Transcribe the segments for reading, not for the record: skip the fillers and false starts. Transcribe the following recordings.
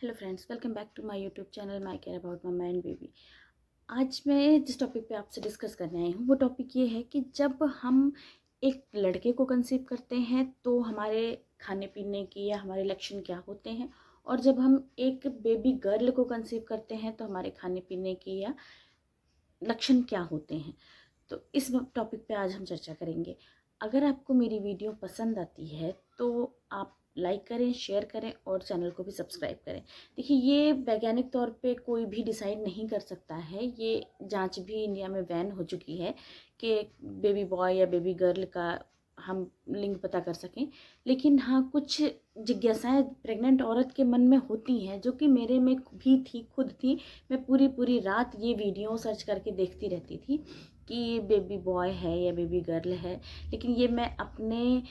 Hello friends, welcome back to my YouTube channel my care about mamma and baby. आज मैं जिस topic पे आपसे डिस्कस करने आई हूँ वो टॉपिक ये है कि जब हम एक लड़के को कंसीव करते हैं तो हमारे खाने पीने की या हमारे लक्षण क्या होते हैं, और जब हम एक बेबी गर्ल को कंसीव करते हैं तो हमारे खाने पीने की या लक्षण क्या होते हैं। तो इस टॉपिक पे आज हम चर्चा करेंगे। अगर आपको मेरी वीडियो पसंद आती है तो आप लाइक करें, शेयर करें और चैनल को भी सब्सक्राइब करें। देखिए, ये वैज्ञानिक तौर पे कोई भी डिसाइड नहीं कर सकता है, ये जांच भी इंडिया में बैन हो चुकी है कि बेबी बॉय या बेबी गर्ल का हम लिंग पता कर सकें। लेकिन हाँ, कुछ जिज्ञासाएं प्रेग्नेंट औरत के मन में होती हैं जो कि मेरे में भी थी, खुद थी। मैं पूरी पूरी रात ये वीडियो सर्च करके देखती रहती थी कि ये बेबी बॉय है या बेबी गर्ल है। लेकिन ये मैं अपने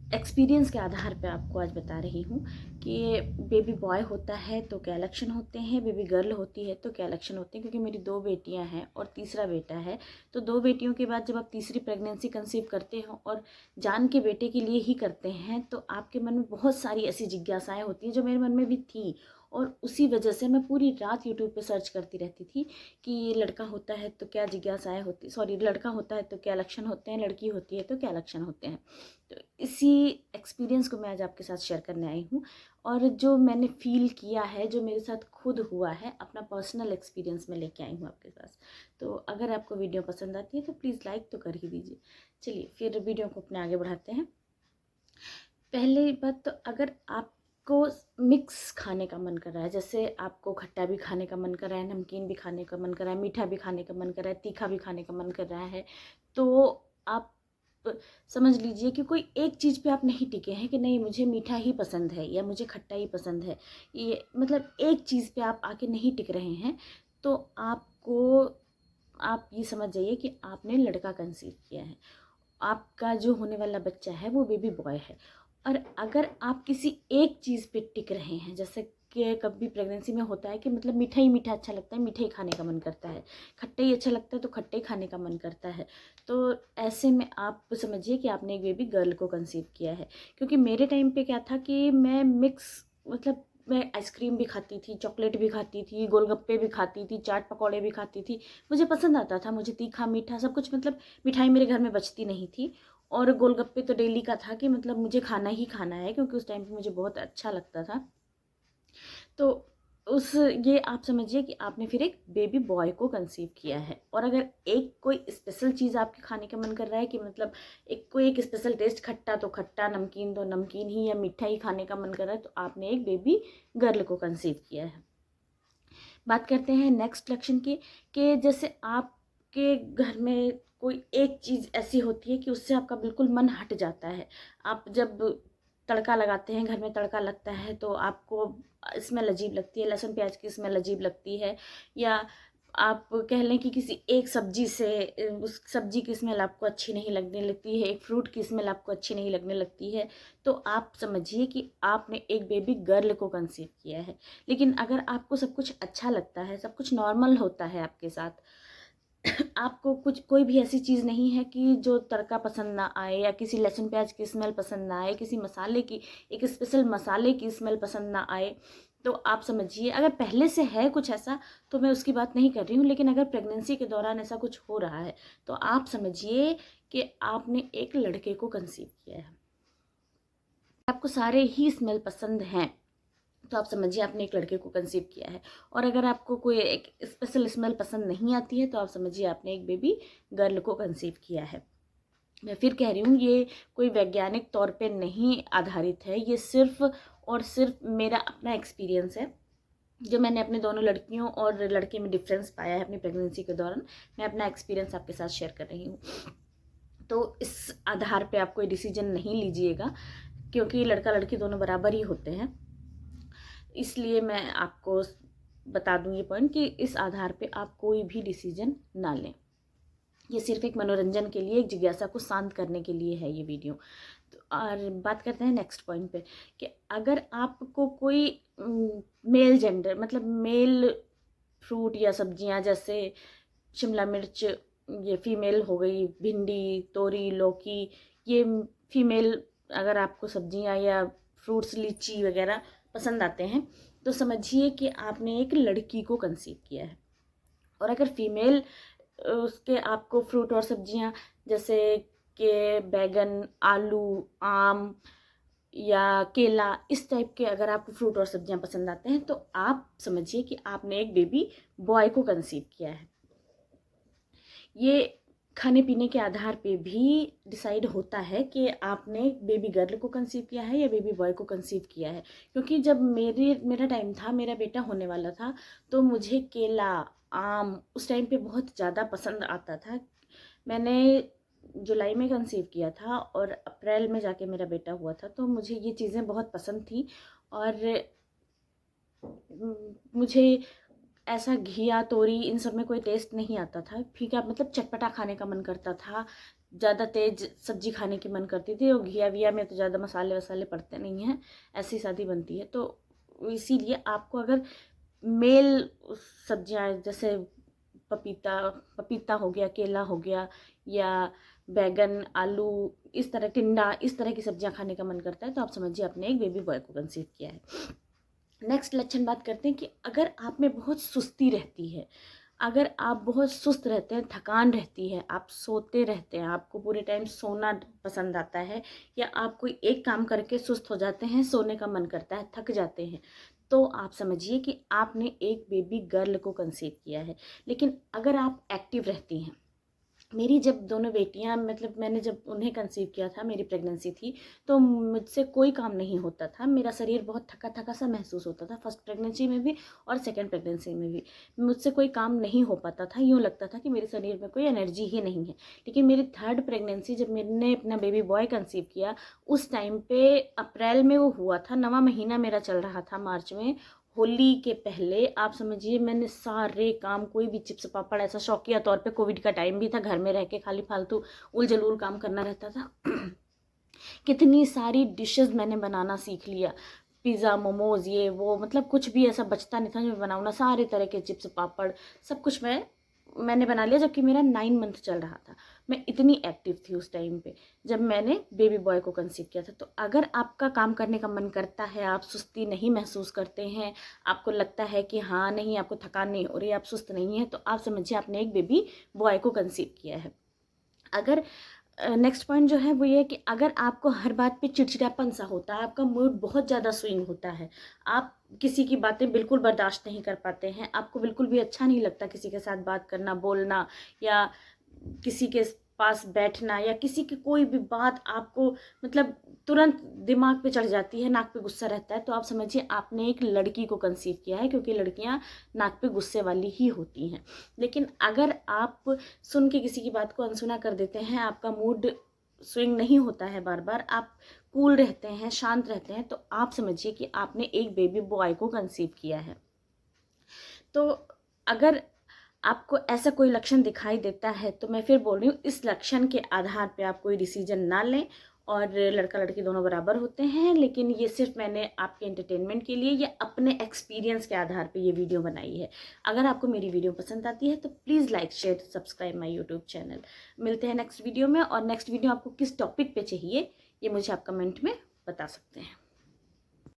एक्सपीरियंस के आधार पे आपको आज बता रही हूँ कि बेबी बॉय होता है तो क्या लक्षण होते हैं, बेबी गर्ल होती है तो क्या लक्षण होते हैं। क्योंकि मेरी 2 बेटियां हैं और तीसरा बेटा है, तो 2 बेटियों के बाद जब आप तीसरी प्रेगनेंसी कंसीव करते हो और जान के बेटे के लिए ही करते हैं तो आपके मन में बहुत सारी ऐसी जिज्ञासाएं होती हैं जो मेरे मन में भी थी। और उसी वजह से मैं पूरी रात यूट्यूब पे सर्च करती रहती थी कि लड़का होता है तो क्या जिज्ञासाएं होती, सॉरी, लड़का होता है तो क्या लक्षण होते हैं, लड़की होती है तो क्या लक्षण होते हैं। तो इसी एक्सपीरियंस को मैं आज आपके साथ शेयर करने आई हूँ, और जो मैंने फील किया है, जो मेरे साथ खुद हुआ है, अपना पर्सनल एक्सपीरियंस में लेके आई हूँ आपके पास। तो अगर आपको वीडियो पसंद आती है तो प्लीज़ लाइक तो कर ही दीजिए। चलिए फिर वीडियो को अपने आगे बढ़ाते हैं। पहली बात, तो अगर आपको मिक्स खाने का मन कर रहा है, जैसे आपको खट्टा भी खाने का मन कर रहा है, नमकीन भी खाने का मन कर रहा है, मीठा भी खाने का मन कर रहा है, तीखा भी खाने का मन कर रहा है, तो आप समझ लीजिए कि कोई एक चीज़ पे आप नहीं टिके हैं कि नहीं मुझे मीठा ही पसंद है या मुझे खट्टा ही पसंद है। ये मतलब एक चीज़ पे आप आके नहीं टिक रहे हैं, तो आप ये समझ जाइए कि आपने लड़का कंसीव किया है। आपका जो होने वाला बच्चा है वो बेबी बॉय है। और अगर आप किसी एक चीज़ पे टिक रहे हैं, जैसे कि कभी प्रेगनेंसी में होता है कि मतलब मीठा ही मीठा अच्छा लगता है, मीठा ही खाने का मन करता है, खट्टा ही अच्छा लगता है तो खट्टा ही खाने का मन करता है, तो ऐसे में आप समझिए कि आपने एक बेबी गर्ल को कंसीव किया है। क्योंकि मेरे टाइम पे क्या था कि मैं मिक्स, मतलब मैं आइसक्रीम भी खाती थी, चॉकलेट भी खाती थी, गोलगप्पे भी खाती थी, चाट पकौड़े भी खाती थी। मुझे पसंद आता था, मुझे तीखा मीठा सब कुछ, मतलब मिठाई मेरे घर में बचती नहीं थी। और गोलगप्पे तो डेली का था कि मतलब मुझे खाना ही खाना है, क्योंकि उस टाइम पे मुझे बहुत अच्छा लगता था। तो उस ये आप समझिए कि आपने फिर एक बेबी बॉय को कंसीव किया है। और अगर एक कोई स्पेशल चीज़ आपके खाने का मन कर रहा है कि मतलब कोई एक स्पेशल टेस्ट, खट्टा तो खट्टा, नमकीन तो नमकीन ही, या मीठा ही खाने का मन कर रहा है, तो आपने एक बेबी गर्ल को कंसीव किया है। बात करते हैं नेक्स्ट लक्षण की, कि जैसे आपके घर में कोई एक चीज़ ऐसी होती है कि उससे आपका बिल्कुल मन हट जाता है। आप जब तड़का लगाते हैं, घर में तड़का लगता है तो आपको स्मेल अजीब लगती है, लहसुन प्याज की स्मेल अजीब लगती है, या आप कह लें कि किसी एक सब्जी से उस सब्जी की स्मेल आपको अच्छी नहीं लगने लगती है, एक फ्रूट की स्मेल आपको अच्छी नहीं लगने लगती है, तो आप समझिए कि आपने एक बेबी गर्ल को कंसीव किया है। लेकिन अगर आपको सब कुछ अच्छा लगता है, सब कुछ नॉर्मल होता है आपके साथ, आपको कुछ कोई भी ऐसी चीज़ नहीं है कि जो तड़का पसंद ना आए, या किसी लहसुन प्याज की स्मेल पसंद ना आए, किसी मसाले की, एक स्पेशल मसाले की स्मेल पसंद ना आए, तो आप समझिए, अगर पहले से है कुछ ऐसा तो मैं उसकी बात नहीं कर रही हूँ, लेकिन अगर प्रेगनेंसी के दौरान ऐसा कुछ हो रहा है तो आप समझिए कि आपने एक लड़के को कंसीव किया है। आपको सारे ही स्मेल पसंद हैं तो आप समझिए आपने एक लड़के को कंसीव किया है। और अगर आपको कोई एक स्पेशल स्मेल पसंद नहीं आती है तो आप समझिए आपने एक बेबी गर्ल को कंसीव किया है। मैं फिर कह रही हूँ, ये कोई वैज्ञानिक तौर पे नहीं आधारित है, ये सिर्फ और सिर्फ मेरा अपना एक्सपीरियंस है, जो मैंने अपने दोनों लड़कियों और लड़के में डिफरेंस पाया है अपनी प्रेगनेंसी के दौरान। मैं अपना एक्सपीरियंस आपके साथ शेयर कर रही हूँ। तो इस आधार पे आप कोई डिसीजन नहीं लीजिएगा, क्योंकि लड़का लड़की दोनों बराबर ही होते हैं। इसलिए मैं आपको बता दूं ये पॉइंट कि इस आधार पे आप कोई भी डिसीजन ना लें। ये सिर्फ एक मनोरंजन के लिए, एक जिज्ञासा को शांत करने के लिए है ये वीडियो। तो और बात करते हैं नेक्स्ट पॉइंट पे, कि अगर आपको कोई मेल जेंडर, मतलब मेल फ्रूट या सब्जियां, जैसे शिमला मिर्च, ये फीमेल हो गई, भिंडी, तोरी, लौकी, ये फीमेल अगर आपको सब्जियां या फ्रूट्स, लीची वगैरह पसंद आते हैं तो समझिए कि आपने एक लड़की को कंसीव किया है। और अगर फीमेल उसके आपको फ्रूट और सब्जियां जैसे कि बैगन, आलू, आम या केला, इस टाइप के अगर आपको फ्रूट और सब्जियां पसंद आते हैं तो आप समझिए कि आपने एक बेबी बॉय को कंसीव किया है। ये खाने पीने के आधार पे भी डिसाइड होता है कि आपने बेबी गर्ल को कंसीव किया है या बेबी बॉय को कंसीव किया है। क्योंकि जब मेरा टाइम था, मेरा बेटा होने वाला था, तो मुझे केला, आम उस टाइम पे बहुत ज़्यादा पसंद आता था। मैंने जुलाई में कंसीव किया था और अप्रैल में जाके मेरा बेटा हुआ था, तो मुझे ये चीज़ें बहुत पसंद थी। और मुझे ऐसा घिया, तोरी इन सब में कोई टेस्ट नहीं आता था। फीका मतलब चटपटा खाने का मन करता था, ज़्यादा तेज सब्जी खाने की मन करती थी। और घिया विया में तो ज़्यादा मसाले वसाले पड़ते नहीं हैं, ऐसी शादी बनती है। तो इसीलिए आपको अगर मेल सब्जियां जैसे पपीता हो गया, केला हो गया, या बैगन, आलू, इस तरह टिंडा, इस तरह की सब्जियां खाने का मन करता है तो आप समझिए आपने एक बेबी बॉय को कंसीव किया है। नेक्स्ट लक्षण बात करते हैं कि अगर आप में बहुत सुस्ती रहती है, अगर आप बहुत सुस्त रहते हैं, थकान रहती है, आप सोते रहते हैं, आपको पूरे टाइम सोना पसंद आता है, या आप कोई एक काम करके सुस्त हो जाते हैं, सोने का मन करता है, थक जाते हैं, तो आप समझिए कि आपने एक बेबी गर्ल को कंसीव किया है। लेकिन अगर आप एक्टिव रहती हैं, मेरी जब दोनों बेटियां मतलब मैंने जब उन्हें कंसीव किया था, मेरी प्रेगनेंसी थी, तो मुझसे कोई काम नहीं होता था। मेरा शरीर बहुत थका थका सा महसूस होता था, फर्स्ट प्रेगनेंसी में भी और सेकंड प्रेगनेंसी में भी। मुझसे कोई काम नहीं हो पाता था, यूँ लगता था कि मेरे शरीर में कोई एनर्जी ही नहीं है। लेकिन मेरी थर्ड प्रेगनेंसी जब मैंने अपना बेबी बॉय कंसीव किया, उस टाइम पे अप्रैल में वो हुआ था, 9वां महीना मेरा चल रहा था, मार्च में, होली के पहले आप समझिए मैंने सारे काम, कोई भी चिप्स पापड़, ऐसा शौकिया तौर पे, कोविड का टाइम भी था, घर में रह के खाली फालतू उलझुल काम करना रहता था। कितनी सारी डिशेस मैंने बनाना सीख लिया, पिज़्ज़ा, मोमोज, ये वो, मतलब कुछ भी ऐसा बचता नहीं था जो मैं बनाऊँ ना, सारे तरह के चिप्स पापड़ सब कुछ मैंने बना लिया, जबकि मेरा 9 मंथ चल रहा था। मैं इतनी एक्टिव थी उस टाइम पे जब मैंने बेबी बॉय को कंसीव किया था। तो अगर आपका काम करने का मन करता है, आप सुस्ती नहीं महसूस करते हैं, आपको लगता है कि हाँ नहीं, आपको थकान नहीं हो रही, आप सुस्त नहीं है, तो आप समझिए आपने एक बेबी बॉय को कंसीव किया है। अगर नेक्स्ट पॉइंट जो है वो ये है कि अगर आपको हर बात पे चिड़चिड़ापन सा होता है, आपका मूड बहुत ज़्यादा स्विंग होता है, आप किसी की बातें बिल्कुल बर्दाश्त नहीं कर पाते हैं, आपको बिल्कुल भी अच्छा नहीं लगता किसी के साथ बात करना, बोलना, या किसी के पास बैठना, या किसी की कोई भी बात आपको मतलब तुरंत दिमाग पे चढ़ जाती है, नाक पे गुस्सा रहता है, तो आप समझिए आपने एक लड़की को कंसीव किया है, क्योंकि लड़कियां नाक पे गुस्से वाली ही होती हैं। लेकिन अगर आप सुन के किसी की बात को अनसुना कर देते हैं, आपका मूड स्विंग नहीं होता है बार बार, आप कूल रहते हैं, शांत रहते हैं, तो आप समझिए कि आपने एक बेबी बॉय को कंसीव किया है। तो अगर आपको ऐसा कोई लक्षण दिखाई देता है तो मैं फिर बोल रही हूँ, इस लक्षण के आधार पे आप कोई डिसीजन ना लें। और लड़का लड़की दोनों बराबर होते हैं, लेकिन ये सिर्फ मैंने आपके एंटरटेनमेंट के लिए या अपने एक्सपीरियंस के आधार पे ये वीडियो बनाई है। अगर आपको मेरी वीडियो पसंद आती है तो please like, share, subscribe my YouTube channel. मिलते हैं नेक्स्ट वीडियो में, और नेक्स्ट वीडियो आपको किस टॉपिक पे चाहिए ये मुझे आप कमेंट में बता सकते हैं।